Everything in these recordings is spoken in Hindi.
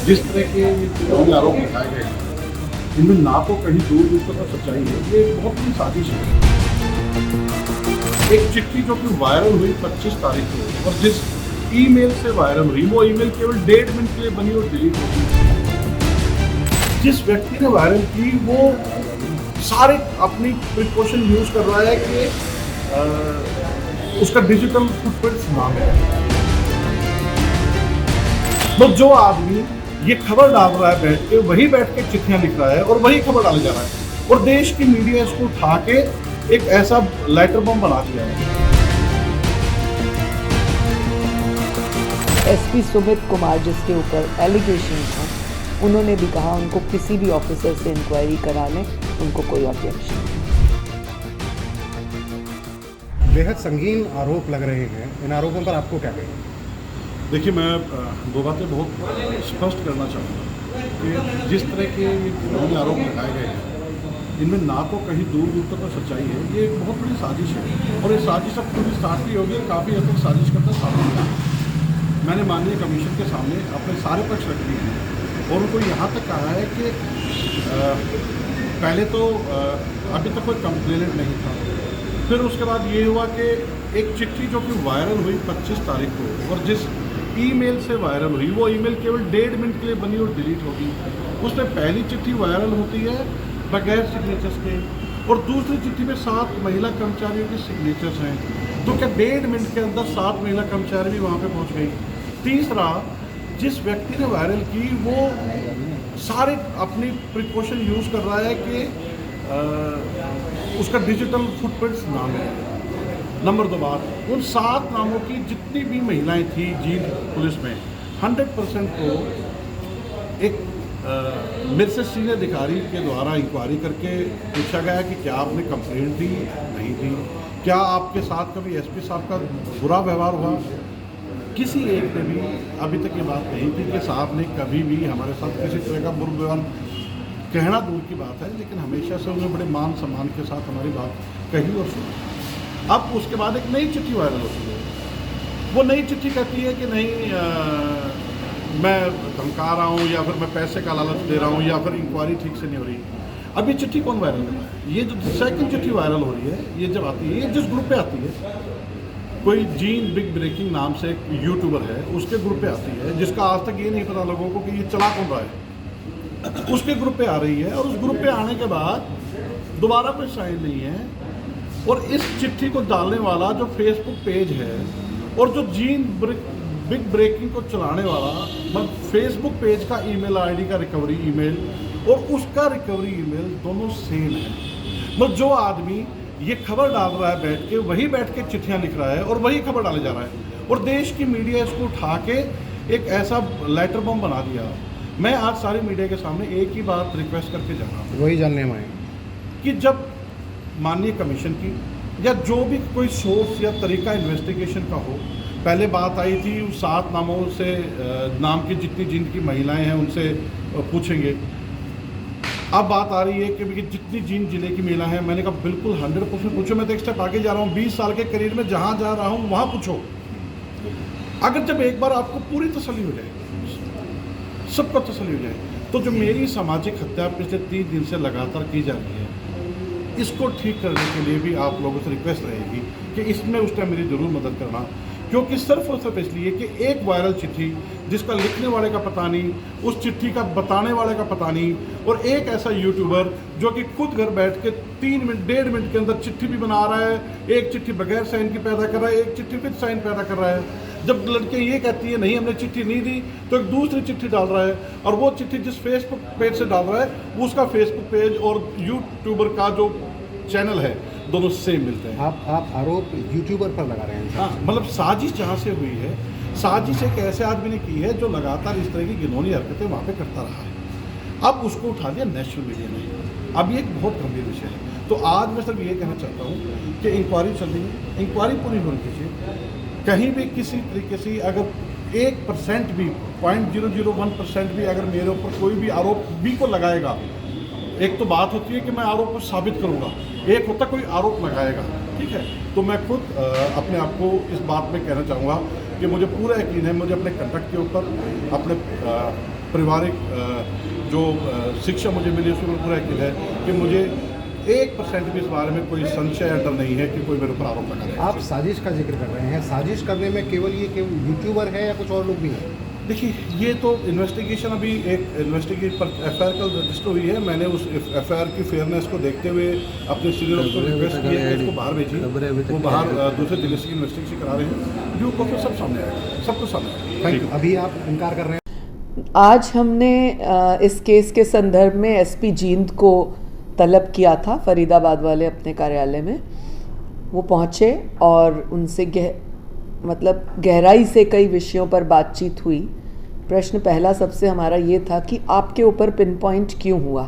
जिस तरह के जो आरोप लगाए गए हैं, इनमें ना तो कहीं दूर दूर तक सच्चाई है, ये बहुत बड़ी साजिश है। एक चिट्ठी जो कि वायरल हुई 25 तारीख को, और जिस ईमेल से वायरल हुई, वो ईमेल केवल 1.5 मिनट के लिए बनी और डिलीट हो गई। जिस व्यक्ति ने वायरल की वो सारे अपनी प्रिकॉशन यूज कर रहा है कि उसका डिजिटल फुटप्रिंट नाम है। तो जो आदमी ये खबर डाल रहा है बैठ के, वही बैठ के चिट्ठियां लिख रहा है और वही खबर डाले जा रहा है, और देश की मीडिया इसको उठा के एक ऐसा लेटर बम बना दिया है। एसपी सुमित कुमार जिसके ऊपर एलिगेशन था, उन्होंने भी कहा उनको किसी भी ऑफिसर से इंक्वायरी करा लें, उनको कोई ऑब्जेक्शन नहीं। बेहद संगीन आरोप लग रहे हैं, इन आरोपों पर आपको क्या कहेंगे? देखिए, मैं दो बातें बहुत स्पष्ट करना चाहूँगा कि जिस तरह के ये आरोप लगाए गए हैं, इनमें ना तो कहीं दूर दूर तक सच्चाई है, ये एक बहुत बड़ी साजिश है। और ये साजिश अब पूरी स्टार्ट भी होगी, काफ़ी हद तक साजिश करता सामने आया। मैंने माननीय कमीशन के सामने अपने सारे पक्ष रख दिए हैं और उनको यहाँ तक कहा है कि पहले तो अभी तक कोई कंप्लेनेंट नहीं था, फिर उसके बाद ये हुआ कि एक चिट्ठी जो कि वायरल हुई 25 तारीख को, और जिस ईमेल से वायरल हुई, वो ईमेल केवल 1.5 मिनट के लिए बनी और डिलीट होगी। उसमें पहली चिट्ठी वायरल होती है बगैर सिग्नेचर्स के, और दूसरी चिट्ठी में 7 महिला कर्मचारियों के सिग्नेचर्स हैं। तो क्या 1.5 मिनट के अंदर 7 महिला कर्मचारी भी वहाँ पे पहुँच गई? तीसरा, जिस व्यक्ति ने वायरल की वो सारे अपनी प्रिकॉशन यूज़ कर रहा है कि उसका डिजिटल फुटप्रिंट्स नाम है। नंबर 2 बात, उन 7 नामों की जितनी भी महिलाएं थी जींद पुलिस में, 100% को एक मेरे से सीनियर अधिकारी के द्वारा इंक्वायरी करके पूछा गया कि क्या आपने कंप्लेंट दी? नहीं दी। क्या आपके साथ कभी एसपी साहब का बुरा व्यवहार हुआ? किसी एक ने भी अभी तक ये बात कही थी कि साहब ने कभी भी हमारे साथ किसी तरह का बुरा व्यवहार, कहना दूर की बात है, लेकिन हमेशा से उन्होंने बड़े मान सम्मान के साथ हमारी बात कही और सुनी। अब उसके बाद एक नई चिट्ठी वायरल होती है। वो नई चिट्ठी कहती है कि नहीं, मैं धमका रहा हूँ, या फिर मैं पैसे का लालच दे रहा हूँ, या फिर इंक्वायरी ठीक से नहीं हो रही। अब ये चिट्ठी कौन वायरल कर रहा है? ये जो सेकंड चिट्ठी वायरल हो रही है, ये जब आती है, ये जिस ग्रुप पे आती है, कोई जीन बिग ब्रेकिंग नाम से एक यूट्यूबर है, उसके ग्रुप पे आती है, जिसका आज तक ये नहीं पता लोगों को कि ये चला कौन रहा है। उसके ग्रुप पे आ रही है, और उस ग्रुप पे आने के बाद दोबारा कोई साइन नहीं है, और इस चिट्ठी को डालने वाला जो फेसबुक पेज है और जो जीन बिग ब्रेकिंग को चलाने वाला, मतलब फेसबुक पेज का ईमेल आईडी का रिकवरी ईमेल और उसका रिकवरी ईमेल दोनों सेम है। मतलब जो आदमी ये खबर डाल रहा है बैठ के, वही बैठ के चिट्ठियां लिख रहा है और वही खबर डाले जा रहा है, और देश की मीडिया इसको उठा के एक ऐसा लेटर बम बना दिया। मैं आज सारी मीडिया के सामने एक ही बात रिक्वेस्ट करके जा रहा हूँ, वही जानने में आए कि जब माननीय कमीशन की या जो भी कोई सोर्स या तरीका इन्वेस्टिगेशन का हो, पहले बात आई थी 7 नामों से, नाम की जितनी जिनकी महिलाएं हैं उनसे पूछेंगे। अब बात आ रही है कि जितनी जींद जिले की महिला है, मैंने कहा बिल्कुल 100% पूछो। मैं तो एक स्टेप आगे जा रहा हूँ, 20 साल के करियर में जहाँ जा रहा हूँ वहाँ पूछो। अगर जब एक बार आपको पूरी तसल्ली हो जाए, सबको तसल्ली हो जाए, तो जो मेरी सामाजिक हत्या पिछले 3 दिन से लगातार की जा रही है, इसको ठीक करने के लिए भी आप लोगों से रिक्वेस्ट रहेगी कि इसमें उस टाइम मेरी ज़रूर मदद करना। क्योंकि सिर्फ और सिर्फ इसलिए कि एक वायरल चिट्ठी जिसका लिखने वाले का पता नहीं, उस चिट्ठी का बताने वाले का पता नहीं, और एक ऐसा यूट्यूबर जो कि खुद घर बैठ के 3 मिनट 1.5 मिनट के अंदर चिट्ठी भी बना रहा है, एक चिट्ठी बगैर साइन की पैदा कर रहा है, एक चिट्ठी विद साइन पैदा कर रहा है। जब लड़कियाँ ये कहती है नहीं हमने चिट्ठी नहीं दी, तो एक दूसरी चिट्ठी डाल रहा है, और वो चिट्ठी जिस फेसबुक पेज से डाल रहा है उसका फेसबुक पेज और यूट्यूबर का जो चैनल है दोनों सेम मिलते हैं। आप आरोप यूट्यूबर पर लगा रहे हैं? हाँ, मतलब साजिश जहाँ से हुई है, साजिश एक ऐसे आदमी ने की है जो लगातार इस तरह की घिनौनी हरकतें वहाँ पे करता रहा है। अब उसको उठा दिया नेशनल मीडिया ने। अब ये एक बहुत गंभीर विषय है। तो आज मैं सिर्फ ये कहना चाहता हूँ कि इंक्वायरी चल रही है, इंक्वायरी पूरी होनी चाहिए। कहीं भी किसी तरीके से अगर 1% भी, 0.001% भी अगर मेरे ऊपर कोई भी आरोप भी को लगाएगा, एक तो बात होती है कि मैं आरोप को साबित करूंगा, एक होता कोई आरोप लगाएगा, ठीक है। तो मैं खुद अपने आप को इस बात में कहना चाहूँगा कि मुझे पूरा यकीन है, मुझे अपने कंडक्ट के ऊपर, अपने पारिवारिक जो शिक्षा मुझे मिली उसमें पूरा यकीन है कि मुझे 1% भी इस बारे में कोई संशय या डर नहीं है कि कोई मेरे ऊपर आरोप लगा रहा है। आप साजिश का जिक्र कर रहे हैं, साजिश करने में केवल यूट्यूबर है या कुछ और लोग भी हैं? देखिए, ये तो इन्वेस्टिगेशन अभी एक एफआईआर कल रजिस्टर हुई है। मैंने उस एफआईआर की फेयरनेस को देखते हुए अपने सीनियर ऑफिसर को रिक्वेस्ट की है कि इसको बाहर भेजिए। वो बाहर दूसरे जिले से इन्वेस्टिगेशन करा रहे हैं, ड्यू कॉपी सब सामने आएगा, सब कुछ सामने आएगा। Thank you. अभी आप इनकार कर रहे हैं? आज हमने इस केस के संदर्भ में एसपी जींद को तलब किया था फरीदाबाद वाले अपने कार्यालय में। वो पहुँचे और उनसे गहराई से कई विषयों पर बातचीत हुई। प्रश्न पहला सबसे हमारा ये था कि आपके ऊपर पिन पॉइंट क्यों हुआ,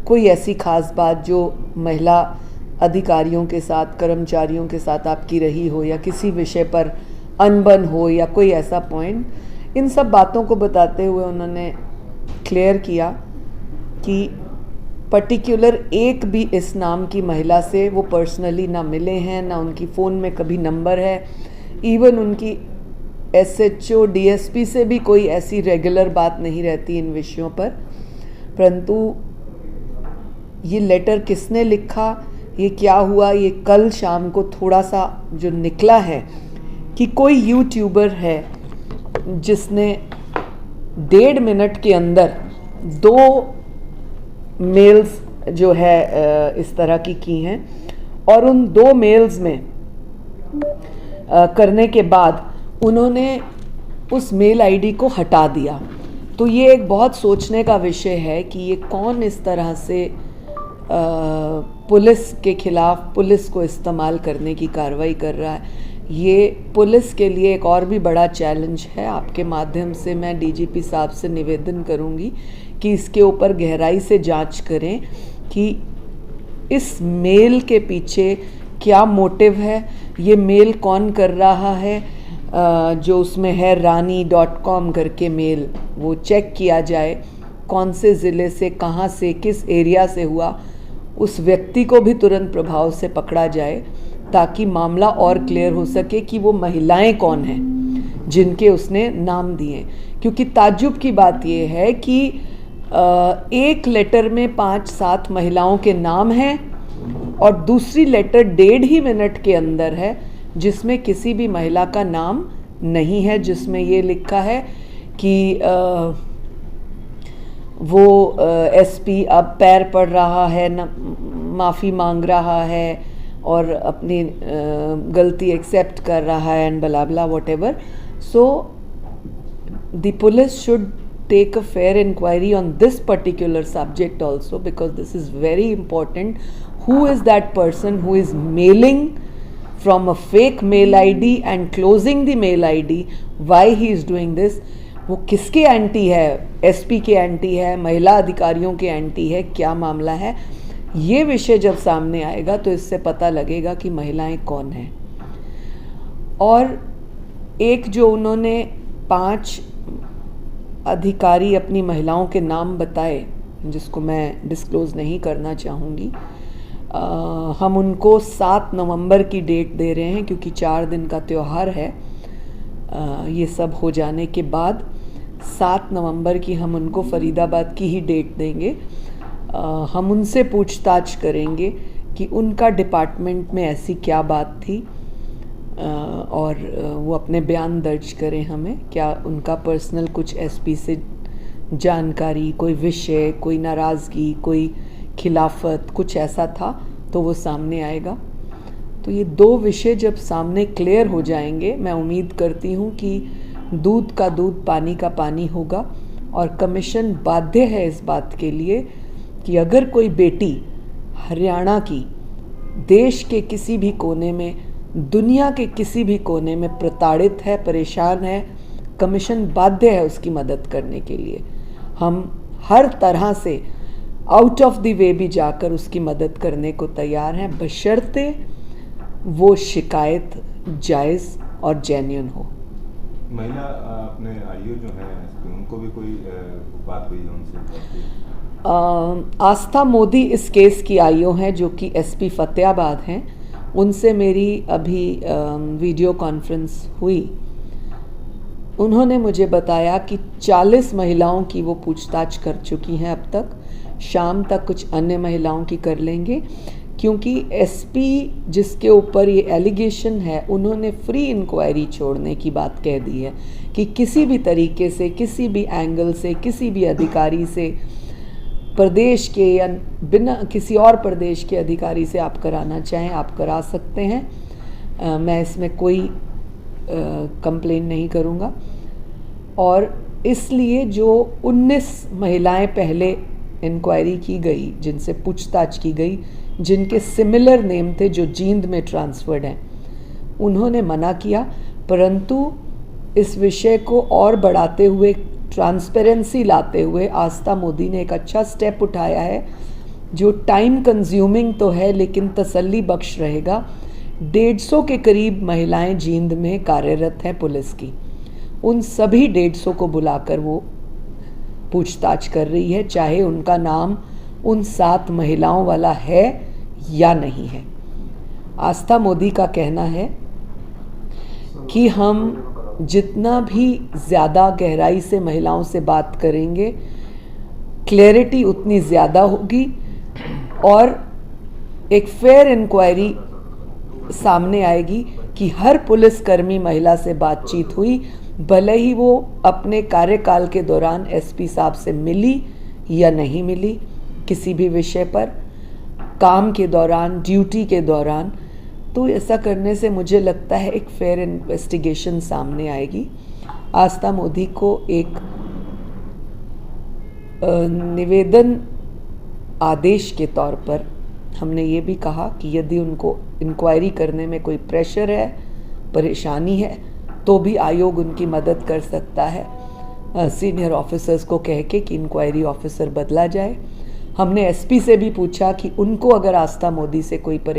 कोई ऐसी खास बात जो महिला अधिकारियों के साथ, कर्मचारियों के साथ आपकी रही हो, या किसी विषय पर अनबन हो, या कोई ऐसा पॉइंट। इन सब बातों को बताते हुए उन्होंने क्लियर किया कि पर्टिकुलर एक भी इस नाम की महिला से वो पर्सनली ना मिले हैं, ना उनकी फ़ोन में कभी नंबर है। इवन उनकी एसएचओ डीएसपी से भी कोई ऐसी रेगुलर बात नहीं रहती इन विषयों पर। परंतु ये लेटर किसने लिखा, ये क्या हुआ, ये कल शाम को थोड़ा सा जो निकला है कि कोई यूट्यूबर है जिसने 1.5 मिनट के अंदर 2 मेल्स जो है इस तरह की हैं, और उन 2 मेल्स में करने के बाद उन्होंने उस मेल आईडी को हटा दिया। तो ये एक बहुत सोचने का विषय है कि ये कौन इस तरह से पुलिस के खिलाफ, पुलिस को इस्तेमाल करने की कार्रवाई कर रहा है। ये पुलिस के लिए एक और भी बड़ा चैलेंज है। आपके माध्यम से मैं डीजीपी साहब से निवेदन करूंगी कि इसके ऊपर गहराई से जांच करें कि इस मेल के पीछे क्या मोटिव है, ये मेल कौन कर रहा है। जो उसमें है rani.com करके मेल, वो चेक किया जाए कौन से ज़िले से, कहाँ से, किस एरिया से हुआ, उस व्यक्ति को भी तुरंत प्रभाव से पकड़ा जाए ताकि मामला और क्लियर हो सके कि वो महिलाएं कौन हैं जिनके उसने नाम दिए। क्योंकि ताज्जुब की बात ये है कि एक लेटर में 5-7 महिलाओं के नाम हैं और दूसरी लेटर 1.5 मिनट के अंदर है जिसमें किसी भी महिला का नाम नहीं है, जिसमें ये लिखा है कि वो एसपी अब पैर पड़ रहा है, माफ़ी मांग रहा है और अपनी गलती एक्सेप्ट कर रहा है and blah blah whatever. So the police should take a fair inquiry on this particular subject also, because this is very important. Who is that person who is mailing from a fake mail ID and closing the mail ID? Why he is doing this? वो किसके एंटी है? एसपी के एंटी है, महिला अधिकारियों के एंटी है, क्या मामला है? ये विषय जब सामने आएगा तो इससे पता लगेगा कि महिलाएं कौन हैं। और एक जो उन्होंने 5 अधिकारी अपनी महिलाओं के नाम बताए, जिसको मैं डिस्क्लोज़ नहीं करना चाहूँगी, हम उनको 7 नवंबर की डेट दे रहे हैं क्योंकि 4 दिन का त्यौहार है। ये सब हो जाने के बाद 7 नवंबर की हम उनको फरीदाबाद की ही डेट देंगे। हम उनसे पूछताछ करेंगे कि उनका डिपार्टमेंट में ऐसी क्या बात थी, और वो अपने बयान दर्ज करें हमें। क्या उनका पर्सनल कुछ एसपी से जानकारी, कोई विषय, कोई नाराज़गी, कोई खिलाफत, कुछ ऐसा था तो वो सामने आएगा। तो ये 2 विषय जब सामने क्लियर हो जाएंगे, मैं उम्मीद करती हूँ कि दूध का दूध, पानी का पानी होगा। और कमीशन बाध्य है इस बात के लिए कि अगर कोई बेटी हरियाणा की देश के किसी भी कोने में, दुनिया के किसी भी कोने में प्रताड़ित है, परेशान है, कमीशन बाध्य है उसकी मदद करने के लिए। हम हर तरह से आउट ऑफ द वे भी जाकर उसकी मदद करने को तैयार हैं, बशर्ते वो शिकायत जायज़ और जेन्युइन हो। महिला अपने आईओ जो है उनको भी कोई बात हुई है उनसे? आस्था मोदी इस केस की आईओ हैं जो कि एसपी फतेहाबाद हैं। उनसे मेरी अभी वीडियो कॉन्फ्रेंस हुई। उन्होंने मुझे बताया कि 40 महिलाओं की वो पूछताछ कर चुकी हैं अब तक, शाम तक कुछ अन्य महिलाओं की कर लेंगे, क्योंकि एसपी जिसके ऊपर ये एलिगेशन है उन्होंने फ्री इंक्वायरी छोड़ने की बात कह दी है कि किसी भी तरीके से, किसी भी एंगल से, किसी भी अधिकारी से, प्रदेश के या बिना किसी और प्रदेश के अधिकारी से आप कराना चाहें आप करा सकते हैं। मैं इसमें कोई कंप्लेन नहीं करूँगा। और इसलिए जो 19 महिलाएं पहले इंक्वायरी की गई, जिनसे पूछताछ की गई, जिनके सिमिलर नेम थे जो जींद में ट्रांसफर्ड हैं, उन्होंने मना किया। परंतु इस विषय को और बढ़ाते हुए, ट्रांसपेरेंसी लाते हुए आस्था मोदी ने एक अच्छा स्टेप उठाया है, जो टाइम कंज्यूमिंग तो है लेकिन तसल्ली बख्श रहेगा। 150 के करीब महिलाएं जींद में कार्यरत हैं पुलिस की। उन सभी 150 को बुलाकर वो पूछताछ कर रही है, चाहे उनका नाम उन 7 महिलाओं वाला है या नहीं है। आस्था मोदी का कहना है कि हम जितना भी ज़्यादा गहराई से महिलाओं से बात करेंगे, क्लैरिटी उतनी ज़्यादा होगी और एक फेयर इंक्वायरी सामने आएगी कि हर पुलिसकर्मी महिला से बातचीत हुई, भले ही वो अपने कार्यकाल के दौरान एसपी साहब से मिली या नहीं मिली, किसी भी विषय पर, काम के दौरान, ड्यूटी के दौरान। तो ऐसा करने से मुझे लगता है एक फेयर इन्वेस्टिगेशन सामने आएगी। आस्था मोदी को एक निवेदन आदेश के तौर पर हमने ये भी कहा कि यदि उनको इंक्वायरी करने में कोई प्रेशर है, परेशानी है, तो भी आयोग उनकी मदद कर सकता है सीनियर ऑफिसर्स को कह के कि इंक्वायरी ऑफिसर बदला जाए। हमने एसपी से भी पूछा कि उनको अगर आस्था मोदी से कोई